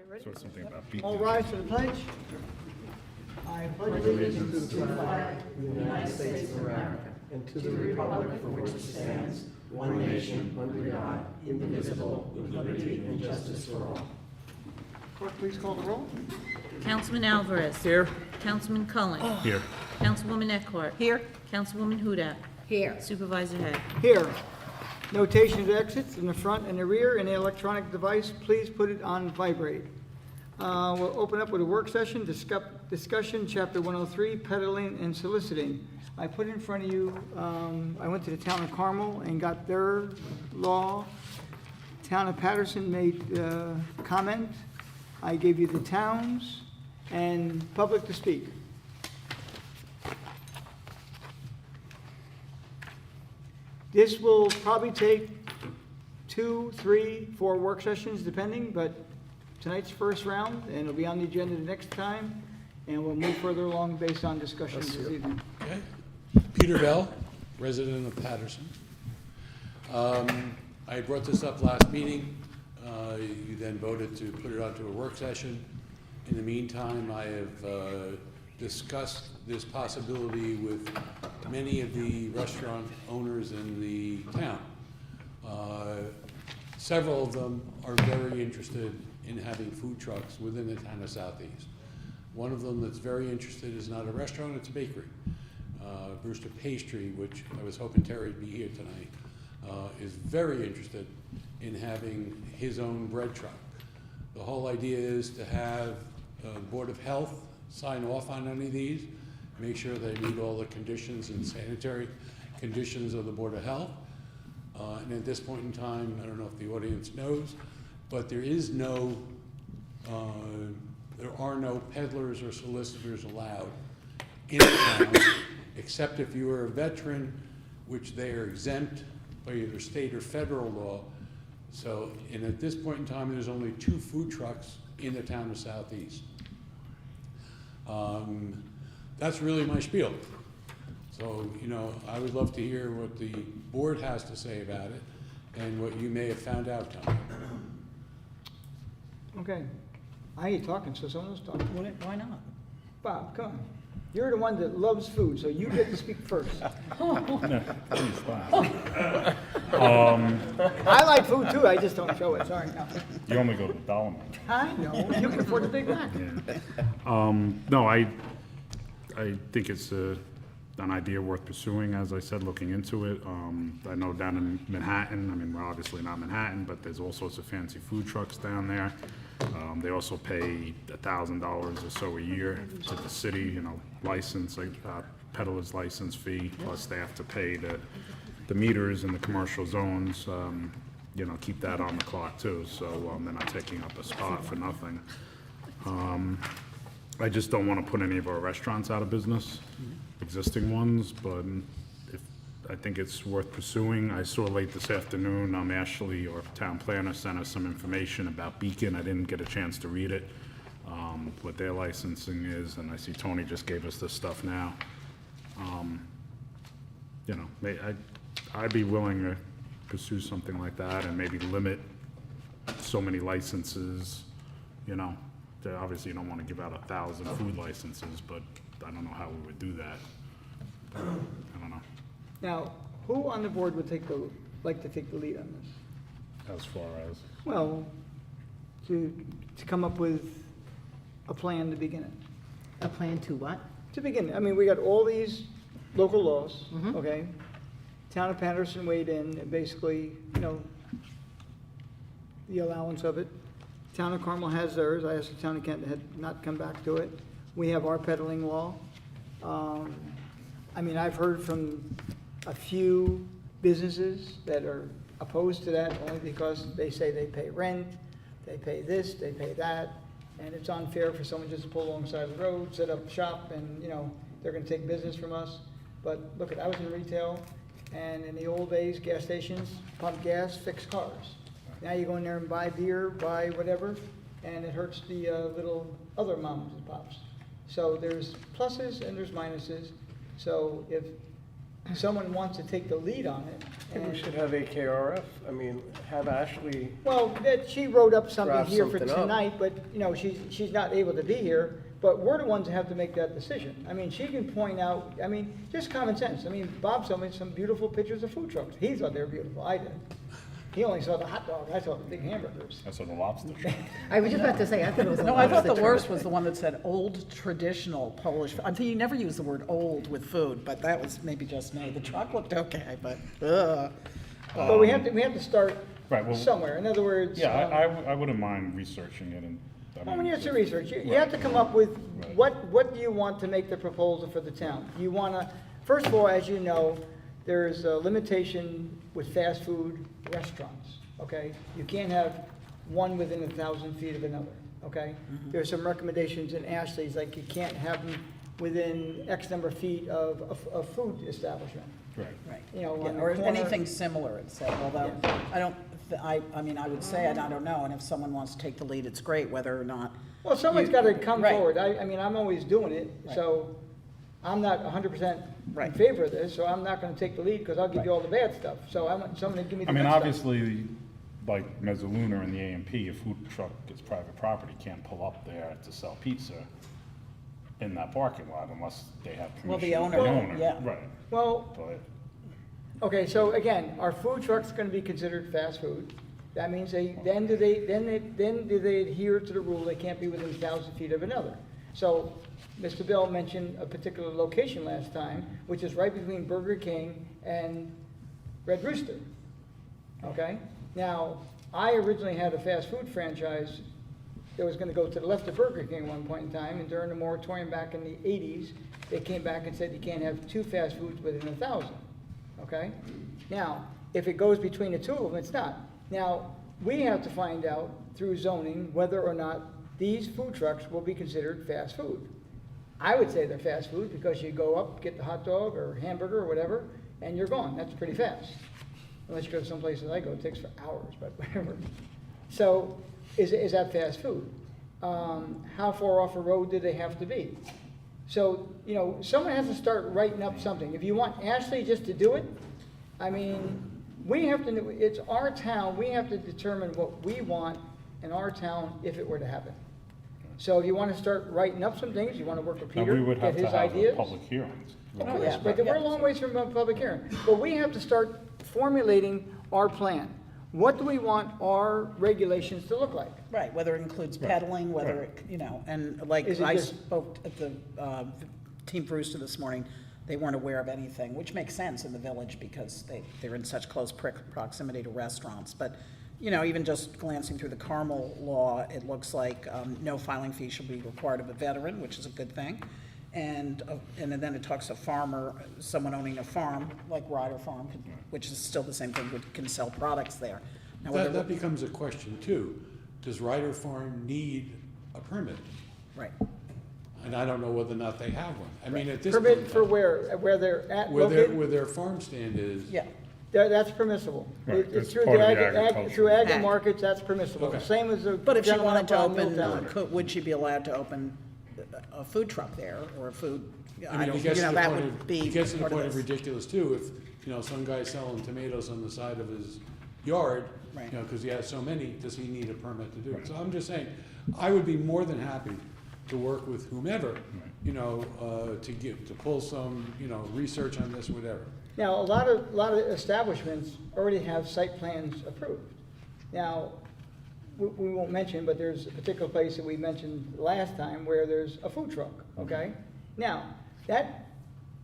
Ready? So it's something about beat. All rise for the pledge. I pledge allegiance to the flag of the United States of America and to the republic for which it stands, one nation, under God, indivisible, with liberty and justice for all. Clerk, please call the roll. Councilman Alvarez. Here. Councilman Cullen. Here. Councilwoman Eckhart. Here. Councilwoman Hudak. Here. Supervisor Head. Here. Notation of exits in the front and the rear. In the electronic device, please put it on vibrate. We'll open up with a work session, discussion, Chapter 103, peddling and soliciting. I put in front of you, I went to the town of Carmel and got their law. Town of Patterson made comment. I gave you the towns and public to speak. This will probably take 2, 3, 4 work sessions depending, but tonight's first round, and it'll be on the agenda the next time, and we'll move further along based on discussions this evening. Okay. Peter Bell, resident of Patterson. I brought this up last meeting. You then voted to put it onto a work session. In the meantime, I have discussed this possibility with many of the restaurant owners in the town. Several of them are very interested in having food trucks within the town of Southeast. One of them that's very interested is not a restaurant, it's a bakery. Brewster Pastry, which I was hoping Terry would be here tonight, is very interested in having his own bread truck. The whole idea is to have the Board of Health sign off on any of these, make sure they meet all the conditions and sanitary conditions of the Board of Health. And at this point in time, I don't know if the audience knows, but there is no, there are no peddlers or solicitors allowed in the town, except if you are a veteran, which they are exempt by either state or federal law. So, and at this point in time, there's only 2 food trucks in the town of Southeast. That's really my spiel. So, you know, I would love to hear what the board has to say about it and what you may have found out tonight. Okay. I ain't talking, so someone else talking. Why not? Bob, come on. You're the one that loves food, so you get to speak first. No, please stop. I like food too, I just don't show it, sorry. No. You only go to the Dollar Mart. I know, you can afford the Big Mac. Yeah. No, I think it's an idea worth pursuing, as I said, looking into it. I know down in Manhattan, I mean, we're obviously not Manhattan, but there's all sorts of fancy food trucks down there. They also pay $1,000 or so a year to the city, you know, license, peddler's license fee, plus they have to pay the meters in the commercial zones, you know, keep that on the clock too, so they're not taking up a spot for nothing. I just don't want to put any of our restaurants out of business, existing ones, but I think it's worth pursuing. I saw late this afternoon, Ashley, or town planner, sent us some information about Beacon. I didn't get a chance to read it, what their licensing is, and I see Tony just gave us this stuff now. You know, I'd be willing to pursue something like that and maybe limit so many licenses, you know. Obviously, you don't want to give out 1,000 food licenses, but I don't know how we would do that. I don't know. Now, who on the board would like to take the lead on this? As far as? Well, to come up with a plan to begin it. A plan to what? To begin, I mean, we got all these local laws, okay? Town of Patterson weighed in, and basically, you know, the allowance of it. Town of Carmel has theirs. I asked the town of Kent had not come back to it. We have our peddling law. I mean, I've heard from a few businesses that are opposed to that only because they say they pay rent, they pay this, they pay that, and it's unfair for someone just to pull alongside the road, set up shop, and, you know, they're gonna take business from us. But look, I was in retail, and in the old days, gas stations, pump gas, fix cars. Now you go in there and buy beer, buy whatever, and it hurts the little other moms and pops. So there's pluses and there's minuses. So if someone wants to take the lead on it. I think we and- should have a KRF, I mean, have Ashley, Well, that, she wrote up something Draft here for something up. tonight, but, you know, she's not able to be here, but we're the ones that have to make that decision. I mean, she can point out, I mean, just common sense. I mean, Bob showed me some beautiful pictures of food trucks. He thought they were beautiful, I didn't. He only saw the hot dogs, I saw the big hamburgers. I saw the lobster shop. I was just about to say, I thought it was a No, I thought the lobster worst was the one that said old traditional Polish. I think you never use the word old with food, but that was maybe just me. The truck looked okay, but, ugh. But we have to start Right, well- somewhere. In other words. Yeah, I wouldn't mind researching it and. I Well, when mean, you have to research, you have to come up with, what do you want to make the proposal for the town? You want to, first of all, as you know, there's a limitation with fast food restaurants, okay? You can't have one within 1,000 feet of another, okay? There's some recommendations in Ashley's, like you can't have them within X number of feet of a food establishment. Right. Right. You know, Yeah, on the or corner. anything similar, it said, although, Yeah. I don't, I mean, I would say, and I don't know, and if someone wants to take the lead, it's great, whether or not. Well, someone's you- got to come Right. forward. I mean, I'm always doing it, Right. so I'm not 100% in Right. favor of this, so I'm not going to take the lead because I'll give you all the bad stuff. So I want someone to give me the I mean, good stuff. obviously, like Mezzaluna and the AMP, a food truck is private property, can't pull up there to sell pizza in that parking lot unless they have Well, permission. the owner, yeah. Right, Well, but, okay, so again, are food trucks going to be considered fast food? That means then do they adhere to the rule, they can't be within 1,000 feet of another? So, Mr. Bill mentioned a particular location last time, which is right between Burger King and Red Rooster. Okay? Now, I originally had a fast food franchise that was gonna go to the left of Burger King at one point in time, and during the moratorium back in the 80s, they came back and said you can't have two fast foods within 1,000, okay? Now, if it goes between the two of them, it's not. Now, we have to find out through zoning whether or not these food trucks will be considered fast food. I would say they're fast food because you go up, get the hot dog or hamburger or whatever, and you're gone. That's pretty fast. Unless you go to some places I go, it takes for hours, but whatever. So, is that fast food? How far off a road do they have to be? So, you know, someone has to start writing up something. If you want Ashley just to do it, I mean, we have to, it's our town, we have to determine what we want in our town if it were to happen. So if you want to start writing up some things, you want to work with now Peter, we would get have his to have ideas. public hearings. Of Oh, course, yeah. but we're a long ways from a public hearing. But we have to start formulating our plan. What do we want our regulations to look like? Right, whether it includes peddling, whether it, you know, and like Is it I just- spoke at the Team Brewster this morning, they weren't aware of anything, which makes sense in the village because they're in such close proximity to restaurants. But, you know, even just glancing through the Carmel law, it looks like no filing fee should be required of a veteran, which is a good thing. And then it talks a farmer, someone owning a farm, like Ryder Farm, which is still the same thing, can sell products there. Now, whether- That becomes a question too. Does Ryder Farm need a permit? Right. And I don't know whether or not they have one. I mean, at this. Permit point in for time, where they're at Where located? their farm stand is. Yeah. That's permissible. Right, It's that's through part the of the through agricultural. ag and Ag. markets, that's permissible. Okay. Same as the But if she gentleman wanted to up on open, Milltown. would she be allowed to open a food truck there or a food? I mean, don't, it gets you to know, the that point would of, be it gets to the part of point of this. ridiculous too, if, you know, some guy's selling tomatoes on the side of his yard, Right. you know, because he has so many, does he need a permit to do it? So I'm just saying, I would be more than happy to work with whomever, you know, to pull some, you know, research on this, whatever. Now, a lot of establishments already have site plans approved. Now, we won't mention, but there's a particular place that we mentioned last time where there's a food truck, okay? Now, that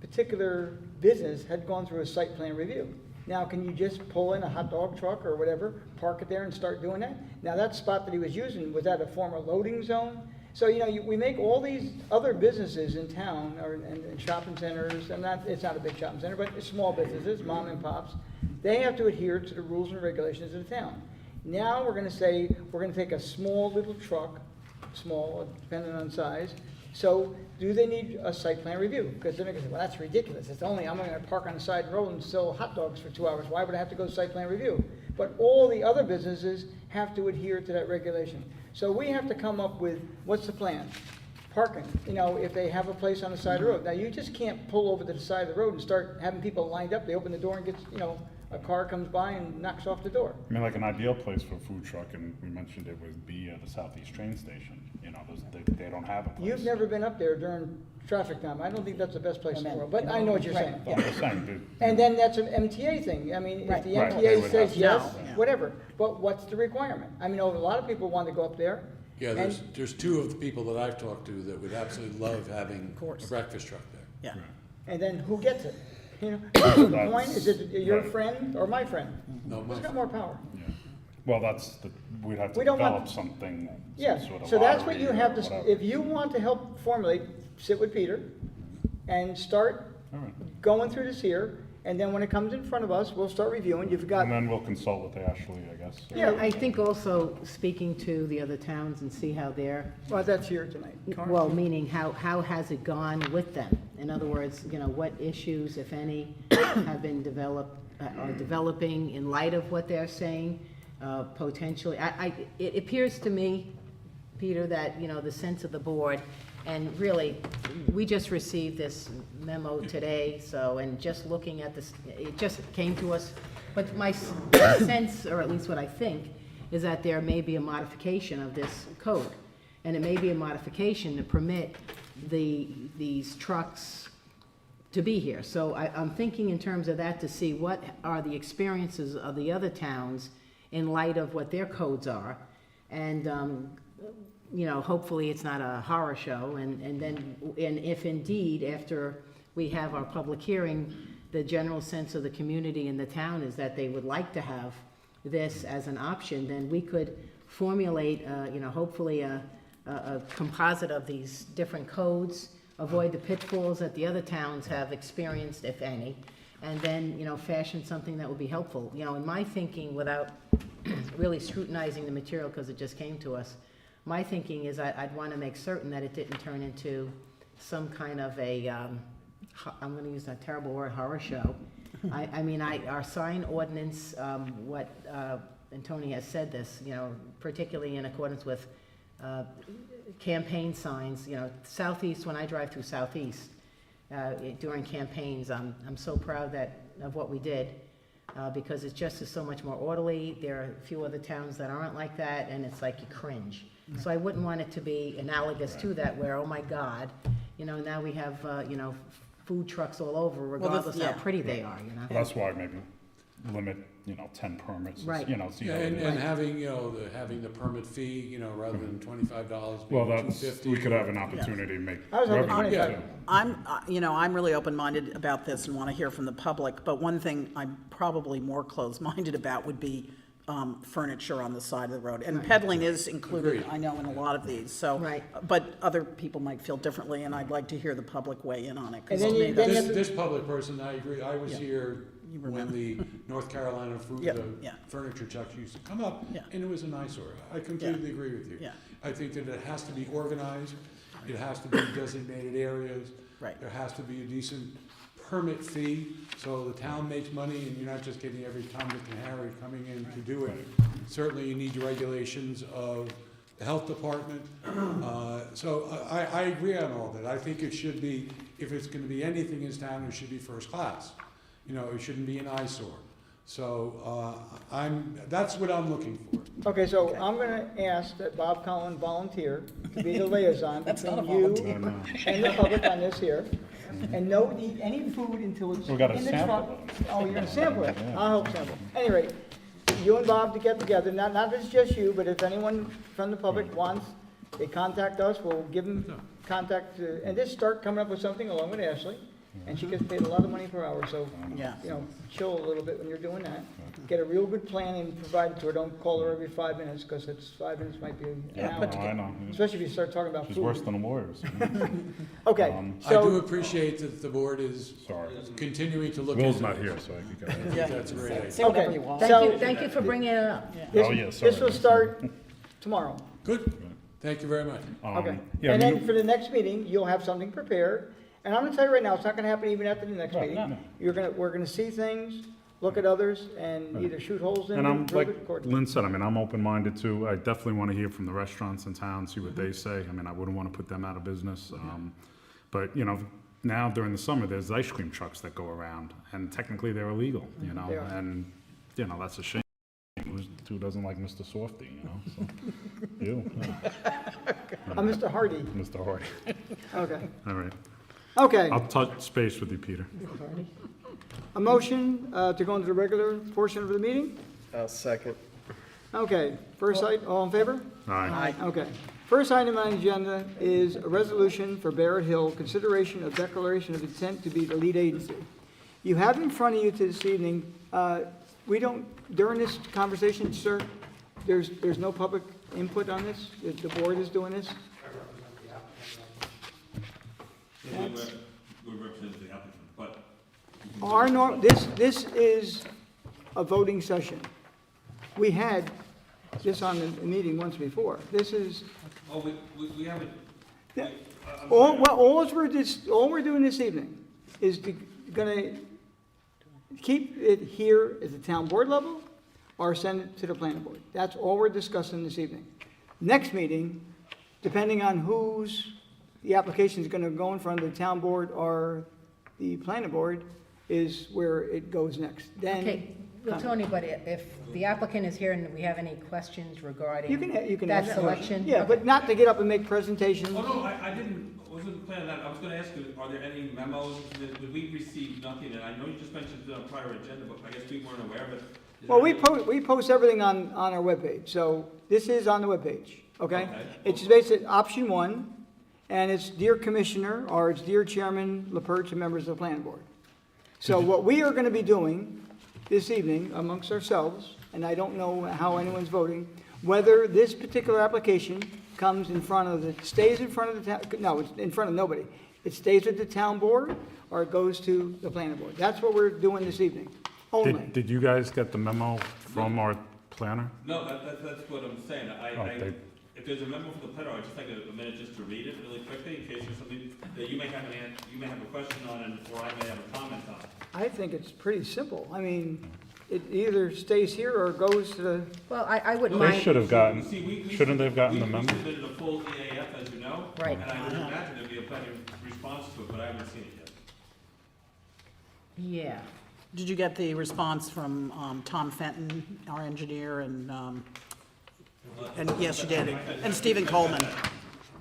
particular business had gone through a site plan review. Now, can you just pull in a hot dog truck or whatever, park it there and start doing that? Now, that spot that he was using, was that a former loading zone? So, you know, we make all these other businesses in town, or and shopping centers, and it's not a big shopping center, but it's small businesses, mom and pops. They have to adhere to the rules and regulations of the town. Now, we're gonna say, we're gonna take a small little truck, small, depending on size. So, do they need a site plan review? Because they're gonna say, well, that's ridiculous. It's only, I'm gonna park on the side of the road and sell hot dogs for 2 hours. Why would I have to go to site plan review? But all the other businesses have to adhere to that regulation. So we have to come up with, what's the plan? parking, if they have a place on the side of the road. Now, you just can't pull over to the side of the road and start having people lined up. They open the door and gets, a car comes by and knocks off the door. I mean, like an ideal place for a food truck, and we mentioned it would be the Southeast train station, they don't have a place. You've never been up there during traffic time. I don't think that's the best place in the world, but I know what you're saying. I'm just saying, And then that's an MTA thing. I mean, if Right. the Right. They MTA would says have yes, to. No. whatever. But what's the requirement? I mean, a lot of people want to go up there. Yeah, And- there's two of the people that I've talked to that would absolutely love having course. a breakfast truck there. Yeah. And then who gets it? So the point, is it your Right. friend or my friend? No, Who's my- got more power? yeah. Well, we'd have to We don't want- develop something, some Yeah, sort of so that's what lottery you or have to, whatever. if you want to help formulate, sit with Peter and start All right. going through this here, and then when it comes in front of us, we'll start reviewing. You've got, And then we'll consult with Ashley, I guess. Yeah. I think also speaking to the other towns and see how they're, well, that's here tonight. well, meaning how has it gone with them? In other words, what issues, if any, have been developed, are developing in light of what they're saying, potentially. It appears to me, Peter, that, the sense of the board, and really, we just received this memo today, and just looking at this, it just came to us. But my sense, or at least what I think, is that there may be a modification of this code. And it may be a modification to permit these trucks to be here. So I'm thinking in terms of that to see what are the experiences of the other towns in light of what their codes are. And, hopefully it's not a horror show. And if indeed, after we have our public hearing, the general sense of the community and the town is that they would like to have this as an option, then we could formulate, hopefully a composite of these different codes, avoid the pitfalls that the other towns have experienced, if any, and then, fashion something that would be helpful. In my thinking, without really scrutinizing the material, because it just came to us, my thinking is I'd want to make certain that it didn't turn into some kind of a, I'm going to use that terrible word, horror show. Our sign ordinance, and Tony has said this, particularly in accordance with campaign signs, Southeast, when I drive through Southeast during campaigns, I'm so proud of what we did, because it's just is so much more orderly. There are a few other towns that aren't like that, and it's like you cringe. So I wouldn't want it to be analogous to that, where, oh my God, now we have, food trucks all over, regardless how pretty they are, Well, that's why maybe limit, 10 permits. Right. See Yeah, how it and is. having, having the permit fee, rather than $25, Well, maybe that's, $250. we could have an opportunity to make I was hoping revenue 25. too. I'm really open-minded about this and want to hear from the public, but one thing I'm probably more closed-minded about would be furniture on the side of the road. And peddling is included, Agreed. I know, in a lot of these, so. Right. But other people might feel differently, and I'd like to hear the public weigh in on it. 'cause And then to you- me, then that's- you- This public person, I agree, I was Yeah. here You when remember. the North Carolina Yeah, the yeah. furniture trucks used to come up, Yeah. and it was an eyesore. I completely agree with you. Yeah. I think that it has to be organized, it has to be designated areas. Right. There has to be a decent permit fee, so the town makes money, and you're not just getting every Tom, Dick, and Harry coming in to do it. Certainly, you need the regulations of the health department. So I agree on all that. I think it should be, if it's gonna be anything in this town, it should be first class. It shouldn't be an eyesore. So, that's what I'm looking for. Okay, so I'm gonna ask that Bob Cullen volunteer to be the liaison That's not a between you I don't know. and the public on this here. And no eat any food until it's We gotta in the sample truck. it. Oh, you're gonna sample it? I hope sample. Anyway, you and Bob to get together, not if it's just you, but if anyone from the public wants, they contact us, we'll give them contact, and just start coming up with something along with Ashley. And she gets paid a lot of money per hour, so, Yeah. chill a little bit when you're doing that. Get a real good plan and provide it to her. Don't call her every 5 minutes, because it's 5 minutes might be an Yeah, hour. no, I know. Especially if you start talking about She's food. worse than lawyers. Okay, I do so, appreciate that the board is Sorry. continuing to look Will's into not it. here, so I could go. I think that's a great idea. Say whatever Okay. you want. So- Thank you for bringing it up. this, Oh, yeah, this sorry. will start tomorrow. Good, thank you very much. Okay. Yeah, And I then mean, for the next meeting, you'll have something prepared. And I'm gonna tell you right now, it's not gonna happen even after the next Right, meeting. no. We're gonna see things, look at others and either shoot holes in And them, I'm, improve like it accordingly. Lynn said, I mean, I'm open-minded too. I definitely want to hear from the restaurants in town, see what they say. I mean, I wouldn't want to put them out of business. But, you know, now during the summer, there's ice cream trucks that go around, and technically they're illegal, you know? They are. And, you know, that's a shame. Who doesn't like Mr. Softy, you know? So, you, Mr. Hardy, Mr. Hardy. okay. All right. Okay, I'll touch base with you, Peter. a motion to go into the regular portion of the meeting? I'll second. Okay, first item, all in favor? All right. Okay. First item on the agenda is a resolution for Barrett Hill, consideration of declaration of intent to be the lead agency. You have in front of you this evening, we don't, during this conversation, sir, there's no public input on this? The board is doing this? We represent the applicant, but Our this is a voting session. We had this on the meeting once before. This is, we haven't. Yeah. all we're doing this evening is gonna keep it here at the town board level or send it to the planning board. That's all we're discussing this evening. Next meeting, depending on the application is gonna go in front of the town board or the planning board, is where it goes next. Then, Okay, well, Tony, but if the applicant is here and we have any questions regarding you can that ask selection? Yeah, but not to get up and make presentations. Oh, no, wasn't planning that. I was gonna ask you, are there any memos that we received nothing? And I know you just mentioned it on a prior agenda, but I guess we weren't aware of it. Is Well, there we post everything on our webpage, so this is on the webpage, okay? Okay. It's basically option one, and it's Dear Commissioner, or it's Dear Chairman LaPerche and members of the planning board. So what we are gonna be doing this evening amongst ourselves, and I don't know how anyone's voting, whether this particular application comes in front of stays in front of the town, no, it's in front of nobody. It stays at the town board, or it goes to the planning board. That's what we're doing this evening, only. Did you guys get the memo from our planner? No, that's what I'm saying. If there's a memo from the planner, I'd just like a minute just to read it really quickly, in case there's something that you may have you may have a question on, or I may have a comment on. I think it's pretty simple. I mean, it either stays here or goes to the, Well, I wouldn't They mind. should have gotten, See, shouldn't they have gotten the we memo? submitted a full EAF, as you know. Right. And I would imagine there'd be a plenty of response to it, but I haven't seen it yet. Yeah. Did you get the response from Tom Fenton, our engineer, and yes, you did, and Stephen Coleman?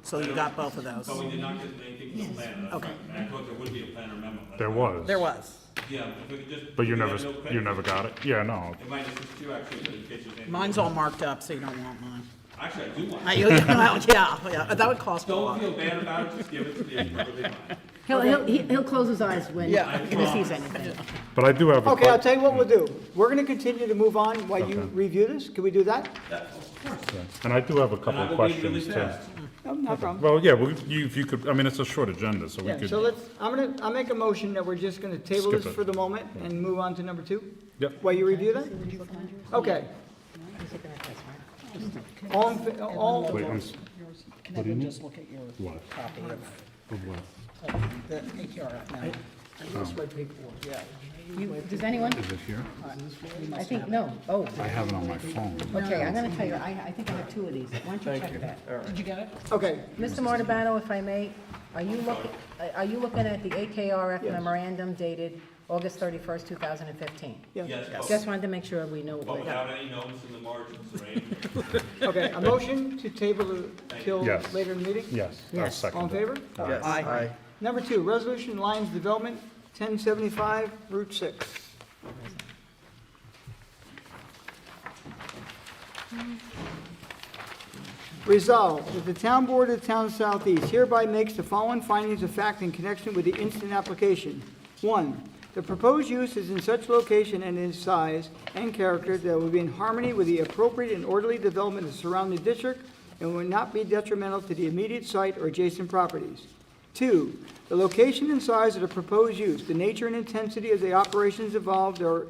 So you got both of those. But we did not get anything from the planner. That's Okay. right. And I thought there would be a planner memo. That's There why. was. There was. Yeah, if we could just. But you we never, have no credit. you never got it? Yeah, no. It might assist you actually, but in case there's anything. Mine's all marked up, so you don't want mine. Actually, I do want. Yeah, that would cost a Don't lot. feel bad about it, just give it to me. It's perfectly fine. He'll close his eyes when he Yeah. sees anything. But I do have a okay, I'll question. tell you what we'll do. We're gonna continue to move on while you Okay. review this. Can we do that? And I do have a And couple I of will read really questions too. fast. No, no problem. Well, yeah, if you could, I mean, it's a short agenda, so we Yeah, could. so I'll make a motion that we're just gonna table Skip this it. for the moment and move on to number 2. Yep. While you review that? Okay. All, all, Wait, Can everyone just look at your What? copy of what? the AQRF now? Does anyone? Is it here? I think, no. Oh, I have it on my phone. okay, I'm gonna tell you, I think I have 2 of these. Why don't you check that? Did you get it? okay. Mr. Martabano, if I may, are you looking at the AKRF Yes. memorandum dated August 31st, 2015? Yeah. Yes, but Just wanted to make sure we know but what. without any notes in the margins or anything. Okay, a motion to table it till Yes. later in the meeting? Yes, I'll Yes. second All in it. favor? Aye. Number 2, Resolution Lines Development, 1075 Route 6. Resolved that the Town Board of the Town of Southeast hereby makes the following findings of fact in connection with the instant application. 1, the proposed use is in such location and in size and character that it will be in harmony with the appropriate and orderly development of the surrounding district and will not be detrimental to the immediate site or adjacent properties. 2, the location and size of the proposed use, the nature and intensity of the operations involved or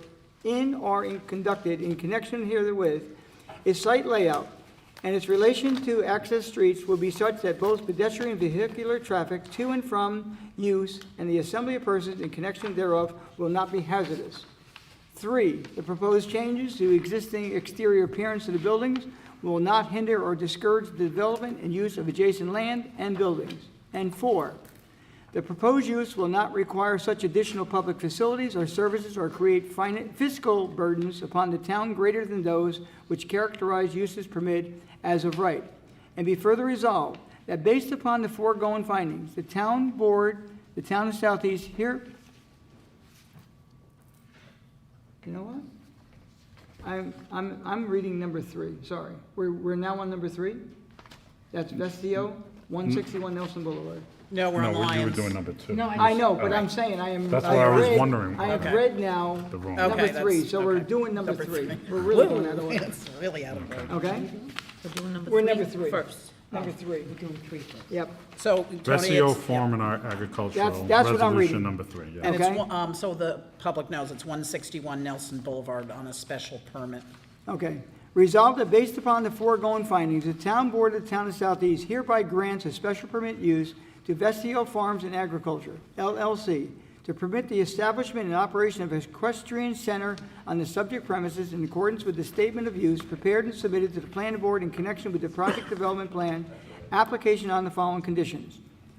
conducted in connection herewith, its site layout, and its relation to access streets will be such that both pedestrian and vehicular traffic to and from use and the assembly of persons in connection thereof will not be hazardous. 3, the proposed changes to existing exterior appearance of the buildings will not hinder or discourage the development and use of adjacent land and buildings. And 4, the proposed use will not require such additional public facilities or services or create fiscal burdens upon the town greater than those which characterize uses permitted as of right. And be further resolved that based upon the foregoing findings, the town board, the town of Southeast here, you know what? I'm reading number 3, sorry. We're now on number 3? That's Vestio, 161 Nelson Boulevard. No, we're No, on you were Lions. doing number 2. No, I know, but I'm saying I am. That's why I was read- wondering. I have Okay. read now The wrong- number Okay, 3, that's- so we're okay. doing number Number 3. three. We're really going out of order, It's really out of order. okay? We're doing number We're 3 number 3. first. Number 3, We're doing 3 first. yep. So, Tony, Vestio it's, Farm and Agricultural, That's what I'm reading. resolution number 3, yeah. and Okay. it's, so the public knows, it's 161 Nelson Boulevard on a special permit. Okay. Resolved that based upon the foregoing findings, the town board of the town of Southeast hereby grants a special permit use to Vestio Farms and Agriculture, LLC, to permit the establishment and operation of an equestrian center on the subject premises in accordance with the statement of use prepared and submitted to the planning board in connection with the project development plan application on the following conditions.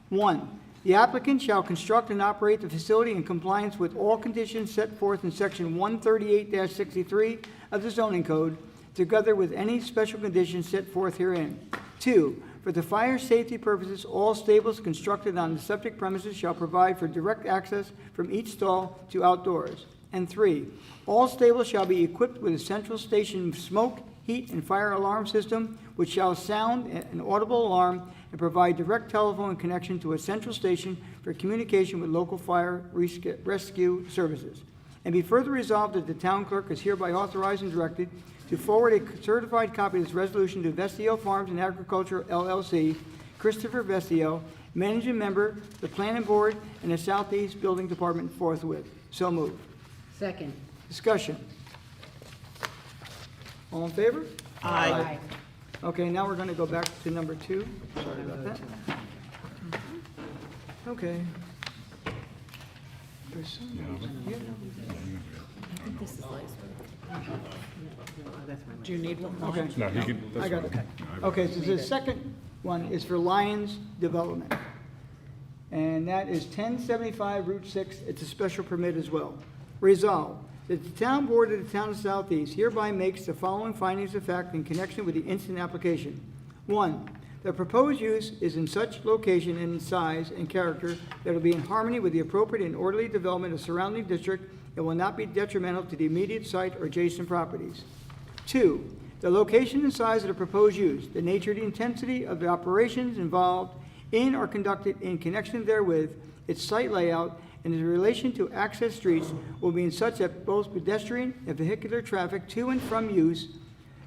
1, the applicant shall construct and operate the facility in compliance with all conditions set forth in section 138-63 of the zoning code, together with any special conditions set forth herein. 2, for the fire safety purposes, all stables constructed on the subject premises shall provide for direct access from each stall to outdoors. And 3, all stables shall be equipped with a central station smoke, heat, and fire alarm system, which shall sound an audible alarm and provide direct telephone connection to a central station for communication with local fire rescue services. And be further resolved that the town clerk is hereby authorized and directed to forward a certified copy of this resolution to Vestio Farms and Agriculture LLC, Christopher Vestio, managing member, the planning board, and the Southeast Building Department forthwith. So moved. Second. Discussion. All in favor? Aye. Okay, now we're going to go back to number 2. Sorry about that. Okay. There's some reason here. I think this is last. That's fine. Do you need one? Okay. No, he can, that's I got it. fine. Okay, so the second one is for Lions Development. And that is 1075 Route 6. It's a special permit as well. Resolved that the town board of the town of Southeast hereby makes the following findings of fact in connection with the instant application. 1, the proposed use is in such location and size and character that it will be in harmony with the appropriate and orderly development of surrounding district and will not be detrimental to the immediate site or adjacent properties. 2, the location and size of the proposed use, the nature and intensity of the operations involved in or conducted in connection therewith, its site layout, and its relation to access streets will be in such that both pedestrian and vehicular traffic to and from use,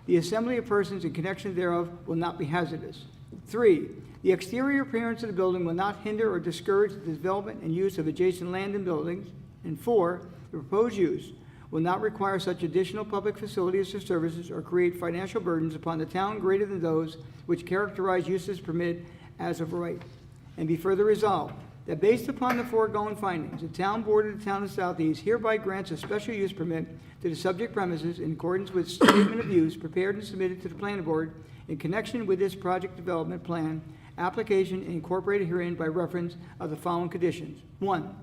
the assembly of persons in connection thereof will not be hazardous. 3, the exterior appearance of the building will not hinder or discourage the development and use of adjacent land and buildings. And 4, the proposed use will not require such additional public facilities or services or create financial burdens upon the town greater than those which characterize uses permitted as of right. And be further resolved that based upon the foregoing findings, the town board of the town of Southeast hereby grants a special use permit to the subject premises in accordance with statement of use prepared and submitted to the planning board in connection with this project development plan application incorporated herein by reference of the following conditions. 1,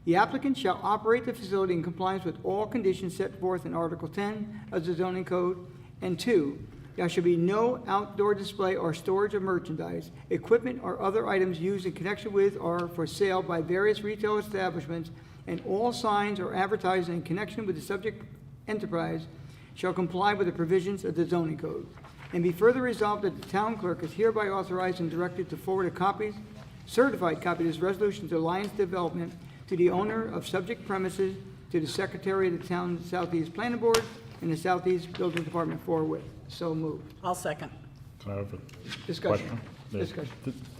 the applicant shall operate the facility in compliance with all conditions set forth in Article 10 of the zoning code. And 2, there shall be no outdoor display or storage of merchandise, equipment, or other items used in connection with or for sale by various retail establishments, and all signs or advertising in connection with the subject enterprise shall comply with the provisions of the zoning code. And be further resolved that the town clerk is hereby authorized and directed to forward a certified copy of this resolution to Alliance Development, to the owner of subject premises, to the secretary of the town Southeast Planning Board, and the Southeast Building Department forthwith. So moved. I'll second. Can I have a Discussion. question? Discussion.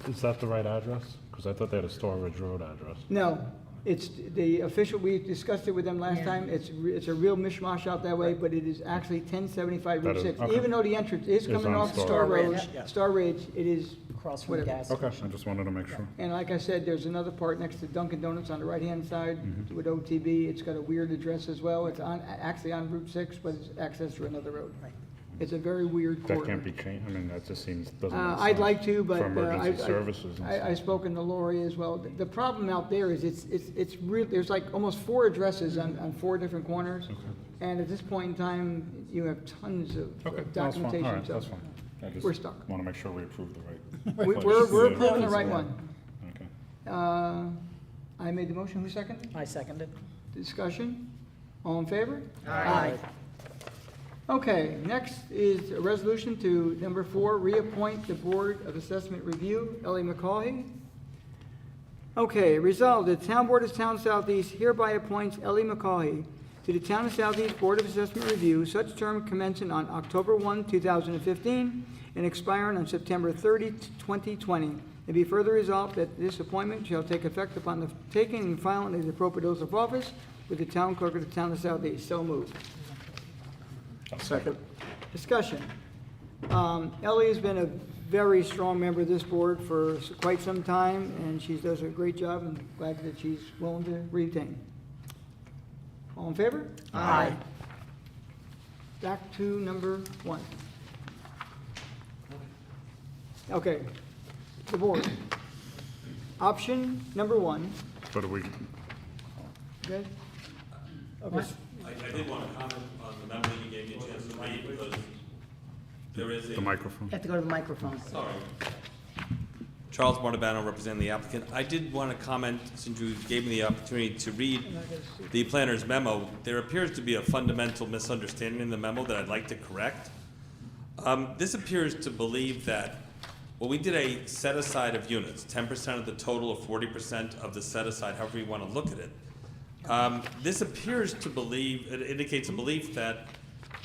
Is that the right address? Because I thought they had a Storage Road address. No, It's the official, we discussed it with them last Yeah. time, it's a real mishmash out that way, but it is actually 1075 Route That is- 6. okay. Even though the entrance is coming on off Star Star Road, Ridge, yeah. Star Ridge, it is, Across from the Whatever. gas Okay, station. I just wanted to make sure. and like I said, there's another part next to Dunkin' Donuts on the right-hand side Mm-hmm. with OTB. It's got a weird address as well. It's actually on Route 6, but it's access through another road. Right. It's a very weird corridor. That can't be changed, I mean, that just seems, doesn't make sense. I'd like to, but For emergency I- services and I've spoken to Lori as well. The problem out there is it's real, there's like almost 4 addresses on 4 different corners. And at this point in time, you have tons of Okay, no, that's fine, documentation. all right, so that's fine. I just we're stuck. Want to make sure we approve the right. We're place. approving the right Yeah. one. Okay. I made the motion, who seconded? I seconded. Discussion? All in favor? Aye. Okay, next is a resolution to, number 4, reappoint the Board of Assessment Review, Ellie McCaughey. Okay, resolved, the Town Board of Town Southeast hereby appoints Ellie McCaughey to the Town of Southeast Board of Assessment Review, such term commencing on October 1, 2015, and expiring on September 30, 2020. And be further resolved that this appointment shall take effect upon the taking and filing of the appropriate oath of office with the Town Clerk of the Town of Southeast. So moved. Second. Discussion. Ellie has been a very strong member of this board for quite some time, and she does a great job, and glad that she's willing to retain. All in favor? Aye. Back to number 1. Okay, the board. Option number 1, But are we, okay? Okay. I did want to comment on the memo that you gave me a chance to read, because there is the a, microphone? You have to go to the microphone. sorry. Charles Martabano, representing the applicant. I did want to comment, since you gave me the opportunity to read the planner's memo, there appears to be a fundamental misunderstanding in the memo that I'd like to correct. This appears to believe that, well, we did a set-aside of units, 10% of the total or 40% of the set-aside, however you want to look at it. This appears to believe, it indicates a belief that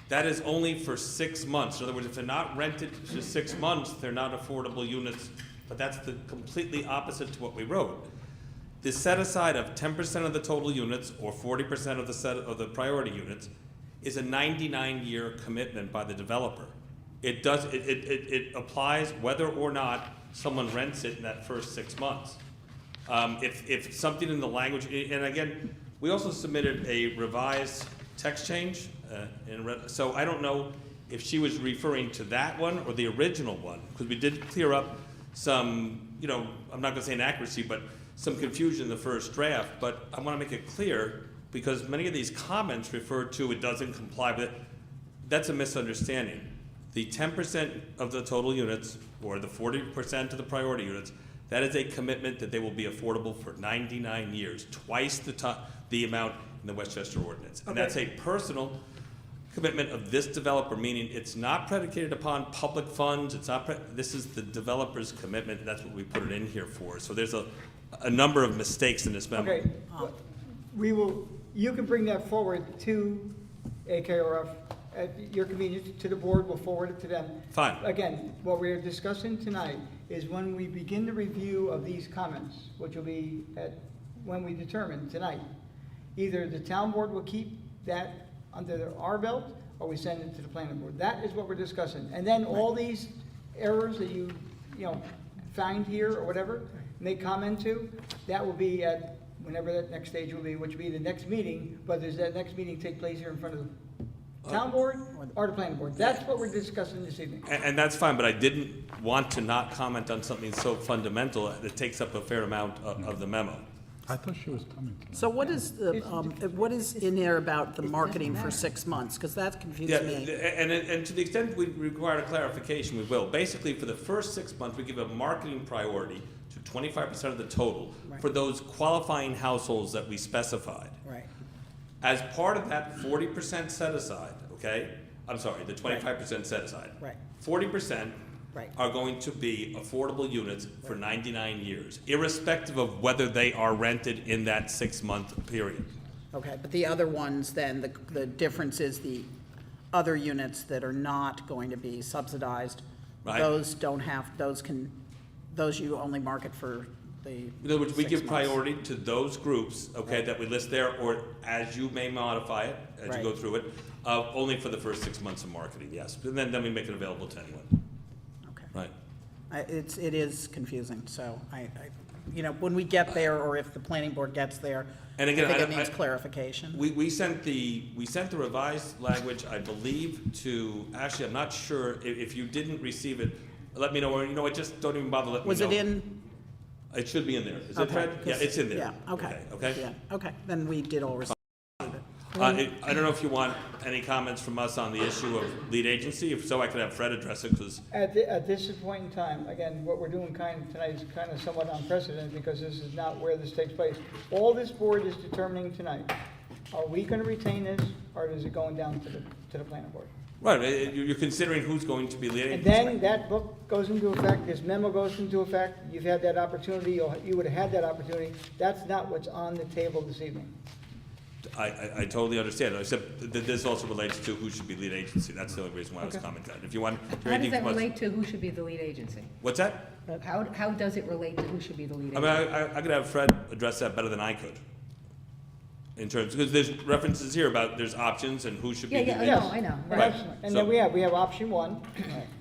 that is only for 6 months. In other words, if they're not rented for 6 months, they're not affordable units, but that's the completely opposite to what we wrote. The set-aside of 10% of the total units or 40% of the set of the priority units is a 99-year commitment by the developer. It applies whether or not someone rents it in that first 6 months. If something in the language, and again, we also submitted a revised text change, so I don't know if she was referring to that one or the original one, because we did clear up some, I'm not gonna say inaccuracy, but some confusion in the first draft, but I wanna make it clear, because many of these comments refer to it doesn't comply with it. That's a misunderstanding. The 10% of the total units, or the 40% of the priority units, that is a commitment that they will be affordable for 99 years, twice the amount in the Westchester ordinance. And that's a personal commitment of this developer, meaning it's not predicated upon public funds, this is the developer's commitment, that's what we put it in here for. So there's a number of mistakes in this memo. Okay, you can bring that forward to AKRF at your convenience, to the board, we'll forward it to them. Fine. Again, what we're discussing tonight is when we begin the review of these comments, which will be when we determine tonight, either the town board will keep that under our belt, or we send it to the planning board. That is what we're discussing. And then all these errors that you find here or whatever, make comment to, that will be at whenever that next stage will be, which will be the next meeting, but does that next meeting take place here in front of the town board or the planning board? That's what we're discussing this evening. And that's fine, but I didn't want to not comment on something so fundamental that takes up a fair amount of the memo. I thought she was coming tonight. So what is what is in there about the marketing for 6 months? Because that Yeah, confused me. and to the extent we require a clarification, we will. Basically, for the first 6 months, we give a marketing priority to 25% of the total Right. for those qualifying households that we specified. Right. As part of that 40% set aside, okay? I'm sorry, the 25% set aside. Right. 40% Right. are going to be affordable units for 99 years, irrespective of whether they are rented in that 6-month period. Okay, but the other ones, then, the difference is the other units that are not going to be subsidized, Right. those you only market for the. In other words, we 6 give months. priority to those groups, okay, that we list there, or as you may modify it, as you go Right. through it, only for the first 6 months of marketing, yes. And then we make it available to anyone, Okay. right? It is confusing, so you know, when we get there, or if the planning board gets there, I And again, think I- it needs I- clarification. We sent the revised language, I believe, to, actually, I'm not sure, if you didn't receive it, let me know, or, you know what, just don't even bother letting me Was know. it in? It should be in there. Is it, Okay, Fred? Yeah, 'cause- it's in there. Yeah, okay. Okay? Yeah, okay, then we did all receive it. I don't know if you want any comments from us on the issue of lead agency. If so, I could have Fred address it, because, At this point in time, again, what we're doing tonight is kind of somewhat unprecedented because this is not where this takes place. All this board is determining tonight, are we going to retain this or is it going down to the planning board? right, you're considering who's going to be lead And agency. then that book goes into effect, this memo goes into effect, you've had that opportunity, you would have had that opportunity. That's not what's on the table this evening. I totally understand. I said that this also relates to who should be lead agency. That's the only reason why I was Okay. commenting on it. If you want to hear How does anything that from us. relate to who should be the lead agency? What's that? How does it relate to who should be the lead I mean, agency? I could have Fred address that better than I could. In terms, because there's references here about there's options and who should be Yeah, lead yeah, agency. I know, And right. Right. that's- And So- then we have option one,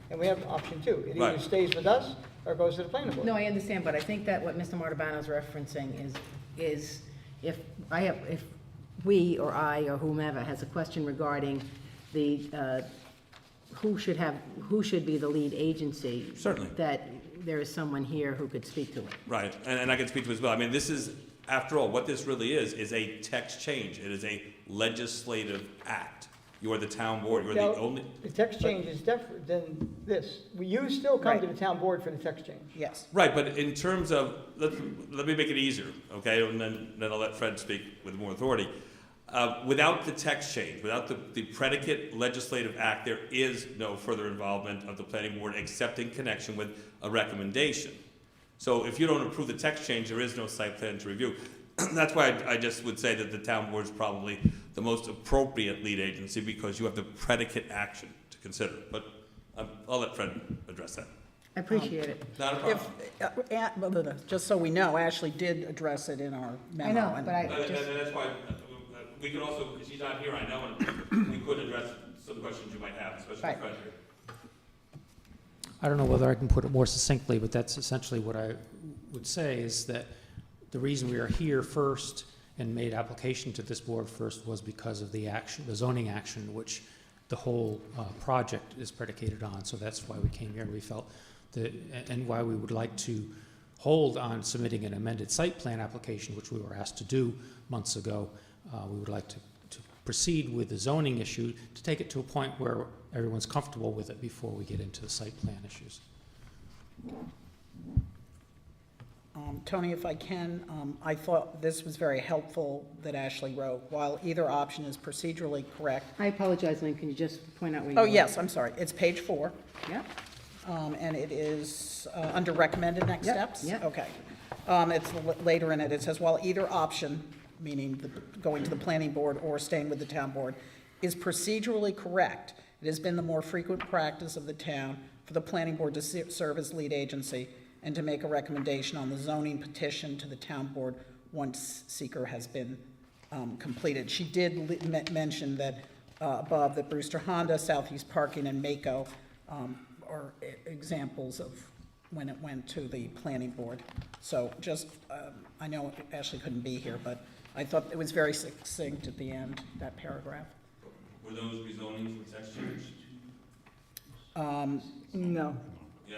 and we have option two. It either Right. stays with us or goes to the planning board. No, I understand, but I think that what Mr. Martabano's referencing is if we or I or whomever has a question regarding the, who should be the lead agency. Certainly. That there is someone here who could speak to it. Right, and I can speak to it as well. I mean, this is, after all, what this really is a text change. It is a legislative act. You are the town board, you're the Now, only, the text change is different than this. You still come to the town board for the text change. Yes. right, but in terms of, let me make it easier, okay? And then I'll let Fred speak with more authority. Without the text change, without the predicate legislative act, there is no further involvement of the planning board except in connection with a recommendation. So if you don't approve the text change, there is no site plan to review. That's why I just would say that the town board is probably the most appropriate lead agency because you have the predicate action to consider. But I'll let Fred address that. I appreciate it. Not a If, problem. just so we know, Ashley did address it in our memo. I know, and- but I And just, that's why, we could also, because she's not here, I know, and we could address some questions you might have, especially Right. Fred here. I don't know whether I can put it more succinctly, but that's essentially what I would say, is that the reason we are here first and made application to this board first was because of the action, the zoning action, which the whole project is predicated on. So that's why we came here, and we felt that, and why we would like to hold on submitting an amended site plan application, which we were asked to do months ago. We would like to proceed with the zoning issue, to take it to a point where everyone's comfortable with it before we get into the site plan issues. Tony, if I can, I thought this was very helpful that Ashley wrote. While either option is procedurally correct. I apologize, Lynn, can you just point out where you Oh, are? yes, I'm sorry. It's page 4. Yeah, And it is under recommended next Yep, steps? yep. Okay. It's later in it, it says, while either option, meaning going to the planning board or staying with the town board, is procedurally correct, it has been the more frequent practice of the town for the planning board to serve as lead agency and to make a recommendation on the zoning petition to the town board once seeker has been completed. She did mention that above, that Brewster Honda, Southeast Parking, and Mako are examples of when it went to the planning board. So just, I know Ashley couldn't be here, but I thought it was very succinct at the end, that paragraph. Were those rezonings with text change? No. Yeah,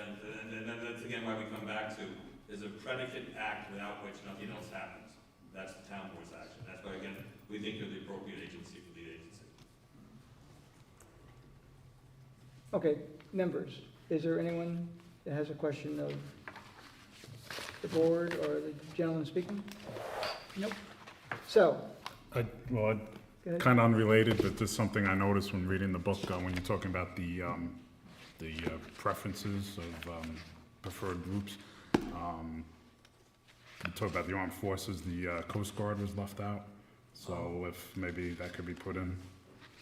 and that's again why we come back to, there's a predicate act without which nothing else happens. That's the town board's action. That's why, again, we think you're the appropriate agency for lead agency. Okay, members, is there anyone that has a question of the board or the gentleman speaking? Nope. So, Well, go ahead. kind of unrelated, but just something I noticed when reading the book, when you're talking about the preferences of preferred groups. You talk about the armed forces, the Coast Guard was left out. So if maybe that could be put in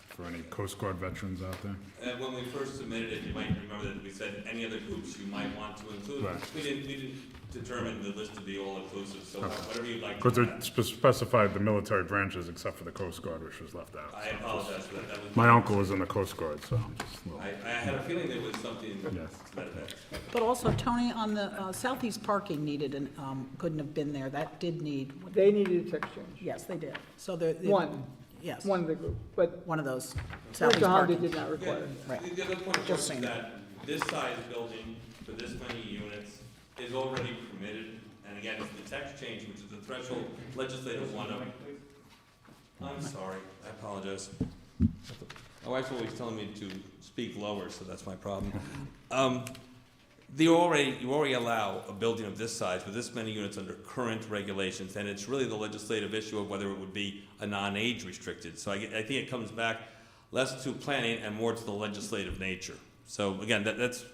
for any Coast Guard veterans out there. And when we first submitted it, you might remember that we said any other groups you might want to include. Right. We didn't determined the list to be all-inclusive, so whatever you'd like to Because add. it specified the military branches except for the Coast Guard, which was left out. I apologize for that. That was My uncle was in the Coast Guard, so I'm just a little, I had a feeling there was something to Yes. that effect. But also, Tony, on the southeast parking needed, and couldn't have been there, that did need, They needed a text change. yes, they did. So the. One, Yes, one of the group, but one of those southeast Mr. Honda parking. did not require it. Right. The other point, of Just course, is saying. that this size building for this many units is already permitted, and again, it's the text change, which is the threshold legislative one of. I'm sorry, I apologize. My wife's always telling me to speak lower, so that's my problem. You already allow a building of this size with this many units under current regulations, and it's really the legislative issue of whether it would be a non-age restricted. So I think it comes back less to planning and more to the legislative nature. So again, that's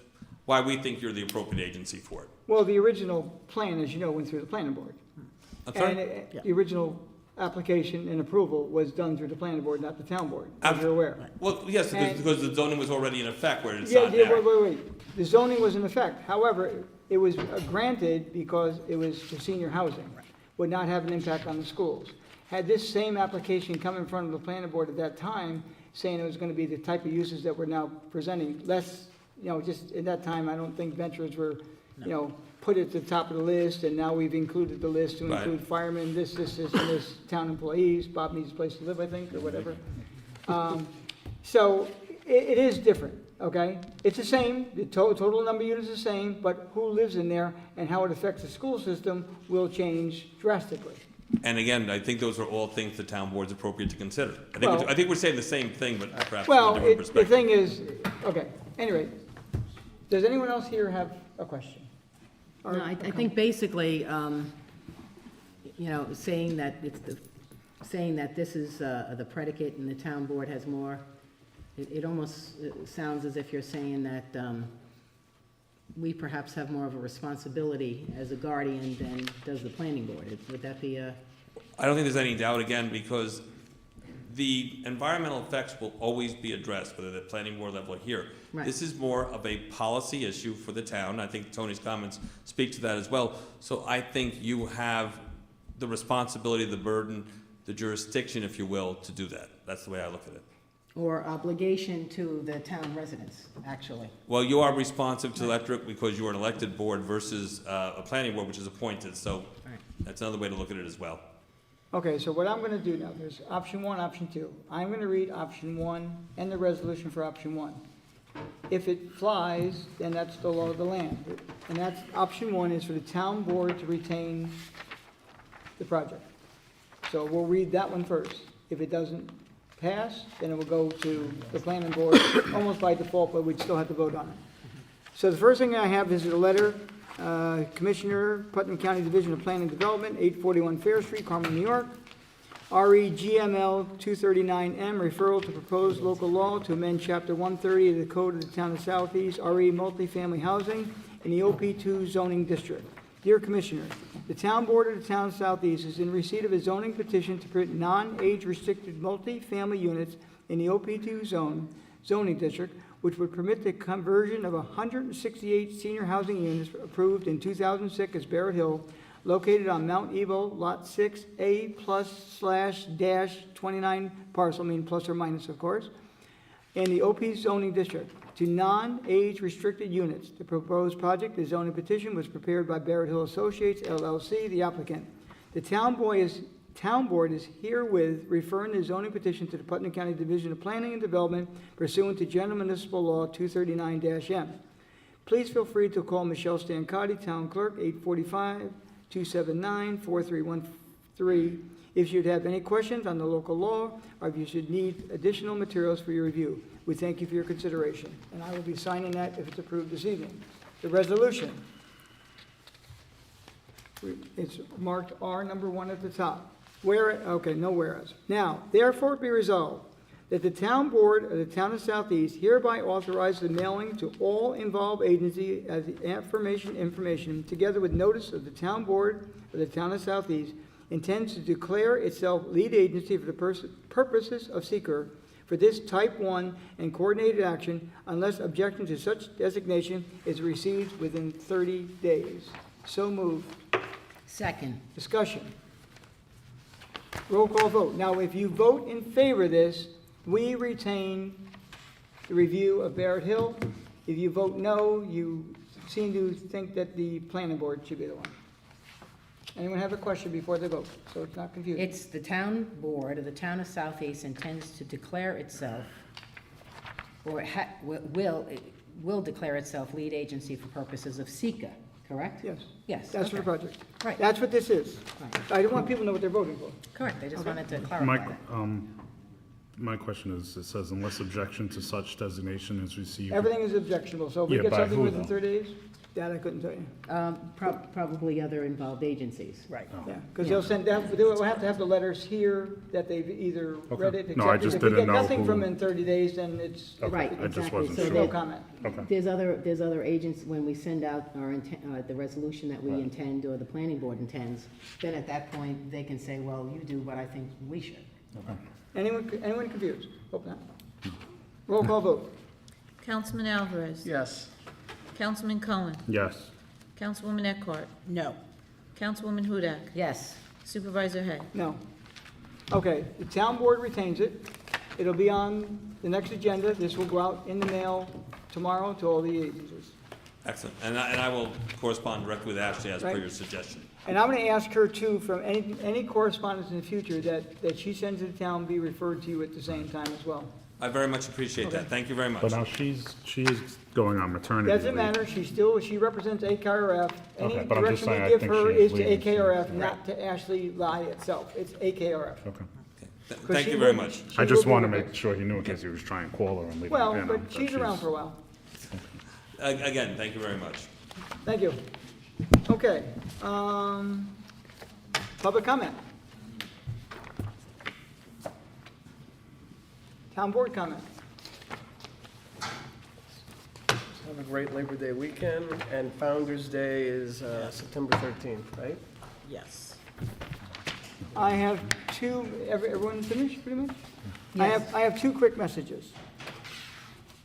why we think you're the appropriate agency for it. Well, the original plan, as you know, went through the planning board. I'm And sorry? the original application and approval was done through the planning board, not the town board, as you're aware. Well, yes, And- because the zoning was already in effect where it's Yeah, not yeah, now. wait. The zoning was in effect. However, it was granted because it was for senior housing, would not have an impact on the schools. Had this same application come in front of the planning board at that time, saying it was gonna be the type of uses that we're now presenting, less, just at that time, I don't think ventures were, put at the top of the list, and now we've included the list to Right. include firemen, this, and this, town employees, Bob needs a place to live, I think, or whatever. So it is different, okay? It's the same, the total number of units is the same, but who lives in there and how it affects the school system will change drastically. And again, I think those are all things the town board's appropriate to consider. Well- I think we're saying the same thing, but perhaps from a Well, different the perspective. thing is, okay, anyway, does anyone else here have a question? Or No, I a think basically, saying that saying that this is the predicate and the town board has more, it almost sounds as if you're saying that we perhaps have more of a responsibility as a guardian than does the planning board. Would that be a? I don't think there's any doubt, again, because the environmental effects will always be addressed, whether the planning board level or here. Right. This is more of a policy issue for the town. I think Tony's comments speak to that as well. So I think you have the responsibility, the burden, the jurisdiction, if you will, to do that. That's the way I look at it. Or obligation to the town residents, actually. Well, you are responsive to electorate because you are an elected board versus a planning board, which is appointed. So Right. that's another way to look at it as well. Okay, so what I'm gonna do now, there's option one, option two. I'm gonna read option one and the resolution for option one. If it flies, then that's the law of the land. And that's, option one is for the town board to retain the project. So we'll read that one first. If it doesn't pass, then it will go to the planning board, almost by default, but we'd still have to vote on it. So the first thing I have is a letter, Commissioner, Putnam County Division of Planning and Development, 841 Fair Street, Carmel, New York. REGML 239M, referral to proposed local law to amend Chapter 130 of the Code of the Town of Southeast, RE multifamily housing in the OP2 zoning district. Dear Commissioner, the Town Board of the Town of Southeast is in receipt of a zoning petition to permit non-age restricted multifamily units in the OP2 zoning district, which would permit the conversion of 168 senior housing units approved in 2006 as Barrett Hill, located on Mount Evo, Lot 6A+/-29 parcel, meaning plus or minus, of course, in the OP zoning district, to non-age restricted units. The proposed project, the zoning petition, was prepared by Barrett Hill Associates, LLC, the applicant. The town board is herewith referring the zoning petition to the Putnam County Division of Planning and Development pursuant to General Municipal Law 239-M. Please feel free to call Michelle Stancotti, Town Clerk, 845-279-4313, if you'd have any questions on the local law, or if you should need additional materials for your review. We thank you for your consideration, and I will be signing that if it's approved this evening. The resolution. It's marked R number 1 at the top. No whereas. Now, therefore be resolved that the town board of the town of Southeast hereby authorizes the mailing to all involved agencies as the information, together with notice of the town board of the town of Southeast, intends to declare itself lead agency for the purposes of seeker for this type 1 and coordinated action unless objection to such designation is received within 30 days. So moved. Second. Discussion. Roll call vote. Now, if you vote in favor of this, we retain the review of Barrett Hill. If you vote no, you seem to think that the planning board should be the one. Anyone have a question before they vote, so it's not confusing? It's the town board of the town of Southeast intends to declare itself, or will declare itself lead agency for purposes of SECA, correct? Yes, Yes. that's for the okay. project. Right. That's what this is. Right. I don't want people to know what they're voting for. Correct, I just Okay. wanted to My, clarify that. my question is, it says unless objection to such designation is received. Everything is objectionable, so if we Yeah, get by something who, within though? 30 days, that I couldn't tell you. Probably other involved agencies. Right. Yeah, because they'll send, we'll have to have the letters here that they've either read it, Okay. No, I accepted. just If we didn't get know nothing from who- in 30 days, then it's, Right, I just exactly. wasn't So there's sure. no comment. Okay. There's other agents, when we send out our the resolution that we intend, or the planning board intends, then at that point, they can say, well, you do what I think we should. Anyone confused? Hope not. Roll call vote. Councilman Alvarez. Yes. Councilman Cohen. Yes. Councilwoman Eckhart. No. Councilwoman Hudak. Yes. Supervisor Hay. No. Okay, the town board retains it. It'll be on the next agenda. This will go out in the mail tomorrow to all the agencies. Excellent. And I will correspond directly with Ashley as per Right. your suggestion. And I'm going to ask her too, from any correspondence in the future that she sends to the town be referred to you at the same time as well. I very much appreciate that. Thank you very much. But now she is going on maternity leave. Doesn't matter, she represents AKRF. Any Okay, but I'm just direction we saying, I give think her she's is to leaving AKRF, soon. not to Ashley Lai itself. It's AKRF. Okay. Thank you very much. I just want to make sure he knew in case he was trying to call her and leave it Well, in. but she's around for a while. Again, thank you very much. Thank you. Okay, public comment. Town board comment. Have a great Labor Day weekend, and Founder's Day is September 13th, right? Yes. I have two, everyone finished pretty much? I have two quick messages.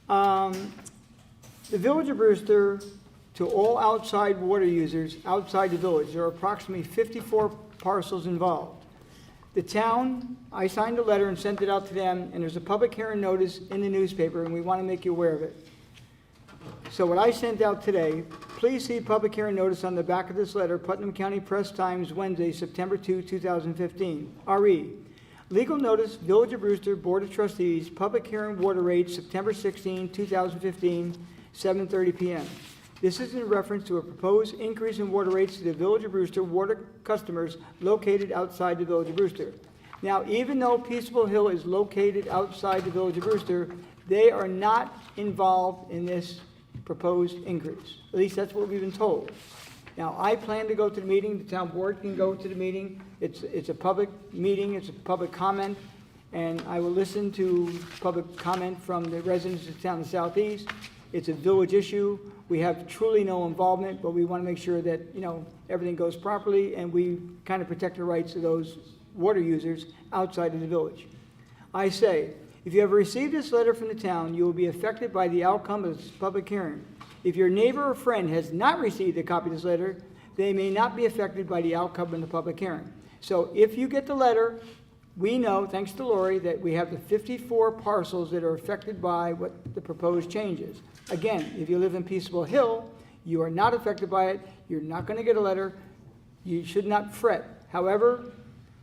The Village of Brewster, to all outside water users outside the village, there are approximately 54 parcels involved. The town, I signed a letter and sent it out to them, and there's a public hearing notice in the newspaper, and we want to make you aware of it. So what I sent out today, please see public hearing notice on the back of this letter, Putnam County Press Times, Wednesday, September 2, 2015. RE, legal notice, Village of Brewster, Board of Trustees, public hearing water rates, September 16, 2015, 7:30 p.m. This is in reference to a proposed increase in water rates to the Village of Brewster water customers located outside the Village of Brewster. Now, even though Peaceable Hill is located outside the Village of Brewster, they are not involved in this proposed increase. At least that's what we've been told. Now, I plan to go to the meeting, the town board can go to the meeting. It's a public meeting, it's a public comment, and I will listen to public comment from the residents of the town of Southeast. It's a village issue. We have truly no involvement, but we want to make sure that, everything goes properly and we kind of protect the rights of those water users outside of the village. I say, if you have received this letter from the town, you will be affected by the outcome of this public hearing. If your neighbor or friend has not received a copy of this letter, they may not be affected by the outcome of the public hearing. So if you get the letter, we know, thanks to Lori, that we have the 54 parcels that are affected by what the proposed changes. Again, if you live in Peaceable Hill, you are not affected by it. You're not going to get a letter. You should not fret. However,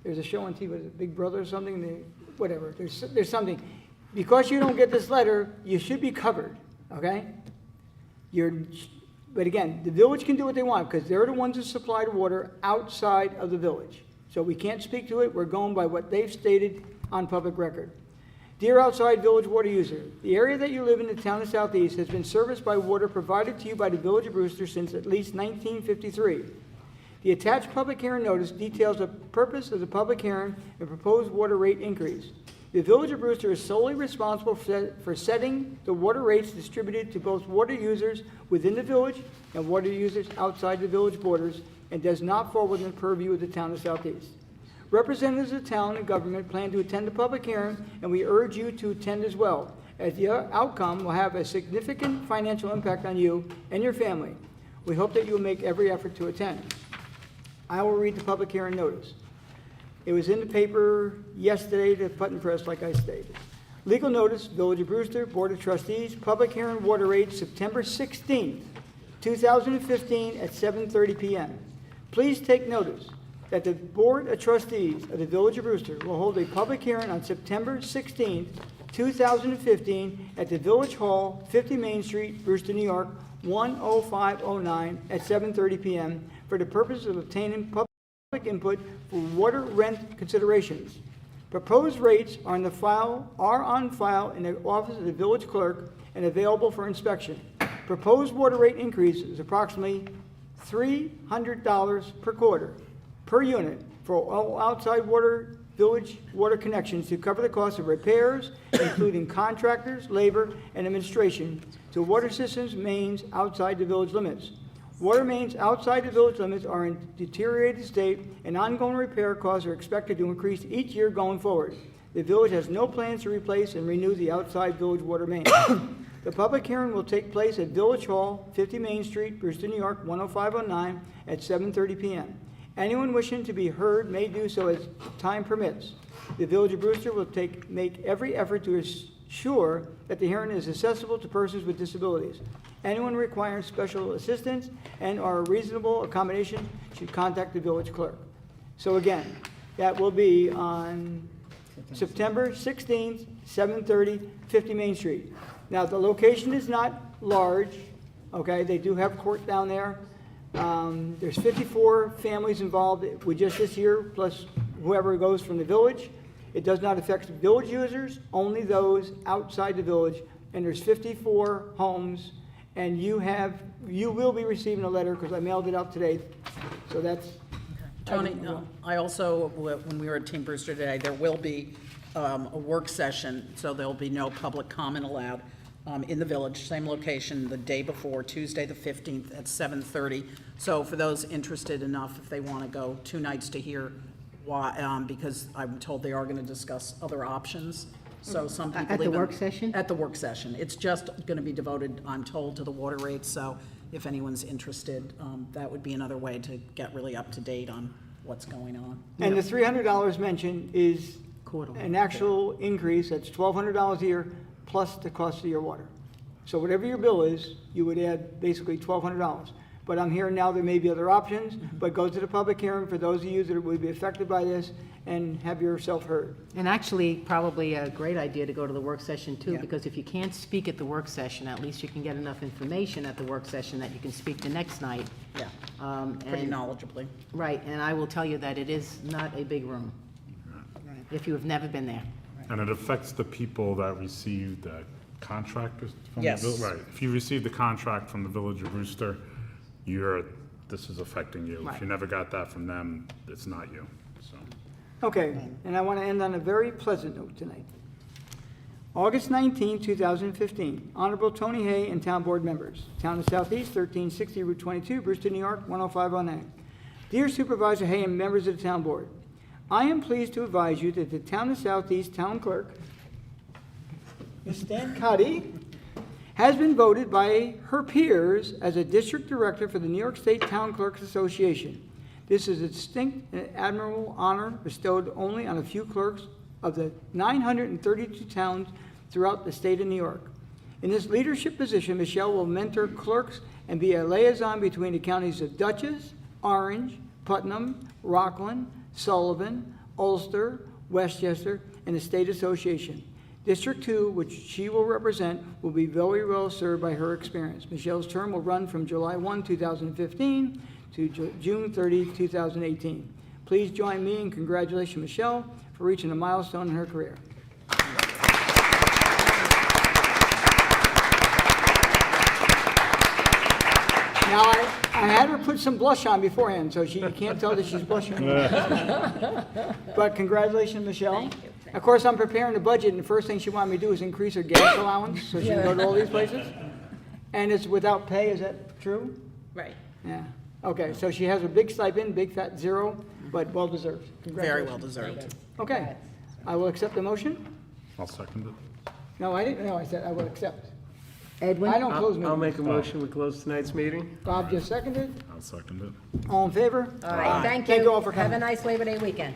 there's a show on TV, was it Big Brother or something? Whatever, there's something. Because you don't get this letter, you should be covered, okay? But again, the village can do what they want because they're the ones that supply the water outside of the village. So we can't speak to it. We're going by what they've stated on public record. Dear outside village water user, the area that you live in the town of Southeast has been serviced by water provided to you by the Village of Brewster since at least 1953. The attached public hearing notice details the purpose of the public hearing and proposed water rate increase. The Village of Brewster is solely responsible for setting the water rates distributed to both water users within the village and water users outside the village borders and does not fall within the purview of the town of Southeast. Representatives of the town and government plan to attend the public hearing, and we urge you to attend as well, as the outcome will have a significant financial impact on you and your family. We hope that you will make every effort to attend. I will read the public hearing notice. It was in the paper yesterday, the Putnam Press, like I stated. Legal notice, Village of Brewster, Board of Trustees, public hearing water rates, September 16th, 2015 at 7:30 p.m. Please take notice that the Board of Trustees of the Village of Brewster will hold a public hearing on September 16th, 2015 at the Village Hall, 50 Main Street, Brewster, New York, 10509 at 7:30 p.m. for the purpose of obtaining public input for water rent considerations. Proposed rates are on file in the office of the village clerk and available for inspection. Proposed water rate increase is approximately $300 per quarter per unit for all outside village water connections to cover the cost of repairs, including contractors, labor, and administration, to water systems mains outside the village limits. Water mains outside the village limits are in deteriorated state, and ongoing repair costs are expected to increase each year going forward. The village has no plans to replace and renew the outside village water main. The public hearing will take place at Village Hall, 50 Main Street, Brewster, New York, 10509 at 7:30 p.m. Anyone wishing to be heard may do so as time permits. The Village of Brewster will make every effort to ensure that the hearing is accessible to persons with disabilities. Anyone requiring special assistance and/or reasonable accommodation should contact the village clerk. So again, that will be on September 16th, 7:30, 50 Main Street. Now, the location is not large, okay? They do have court down there. There's 54 families involved with just this year, plus whoever goes from the village. It does not affect village users, only those outside the village, and there's 54 homes, and you will be receiving a letter, because I mailed it out today, so that's. Tony, I also, when we were at Team Brewster today, there will be a work session, so there'll be no public comment allowed in the village, same location, the day before, Tuesday the 15th at 7:30. So for those interested enough, if they want to go 2 nights to hear why, because I'm told they are going to discuss other options. So some people At the even- work session? At the work session. It's just going to be devoted, I'm told, to the water rates. So if anyone's interested, that would be another way to get really up to date on what's going on. And the $300 mentioned is Quarterly. an actual increase, that's $1,200 a year, plus the cost of your water. So whatever your bill is, you would add basically $1,200. But I'm hearing now there may be other options, but go to the public hearing for those of you that would be affected by this and have yourself heard. And actually, probably a great idea to go to the work session too, Yeah. because if you can't speak at the work session, at least you can get enough information at the work session that you can speak the next night. Yeah, pretty And- knowledgeably. Right, and I will tell you that it is not a big room, if you have never been there. And it affects the people that receive the contract from the Yes. village. Right, if you receive the contract from the Village of Brewster, this is affecting you. If Right. you never got that from them, it's not you, so. Okay, and I want to end on a very pleasant note tonight. August 19, 2015, Honorable Tony Hay and Town Board members, Town of Southeast, 1360 Route 22, Brewster, New York, 10509. Dear Supervisor Hay and members of the Town Board, I am pleased to advise you that the Town of Southeast Town Clerk, Ms. Stan Cuddy, has been voted by her peers as a District Director for the New York State Town Clerks Association. This is a distinct and admirable honor bestowed only on a few clerks of the 932 towns throughout the state of New York. In this leadership position, Michelle will mentor clerks and be a liaison between the counties of Dutchess, Orange, Putnam, Rockland, Sullivan, Ulster, Westchester, and the State Association. District 2, which she will represent, will be very well served by her experience. Michelle's term will run from July 1, 2015 to June 30, 2018. Please join me in congratulating Michelle for reaching a milestone in her career. Now, I had her put some blush on beforehand, so you can't tell that she's blushing. But congratulations, Michelle. Thank you. Of course, I'm preparing the budget, and the first thing she wanted me to do is increase her gas allowance, so she can go to all these places. And it's without pay, is that true? Right. Yeah. Okay, so she has a big stipend, big fat zero, but well-deserved. Very Congratulations. well deserved. Okay, I will accept the motion. I'll second it. No, I didn't, no, I said I will accept. Edwin? I don't close I'll meetings. make a motion, we close tonight's meeting. Bob just seconded. I'll second it. All in favor? All right, thank you. Thank you all for Have a coming. nice Labor Day weekend.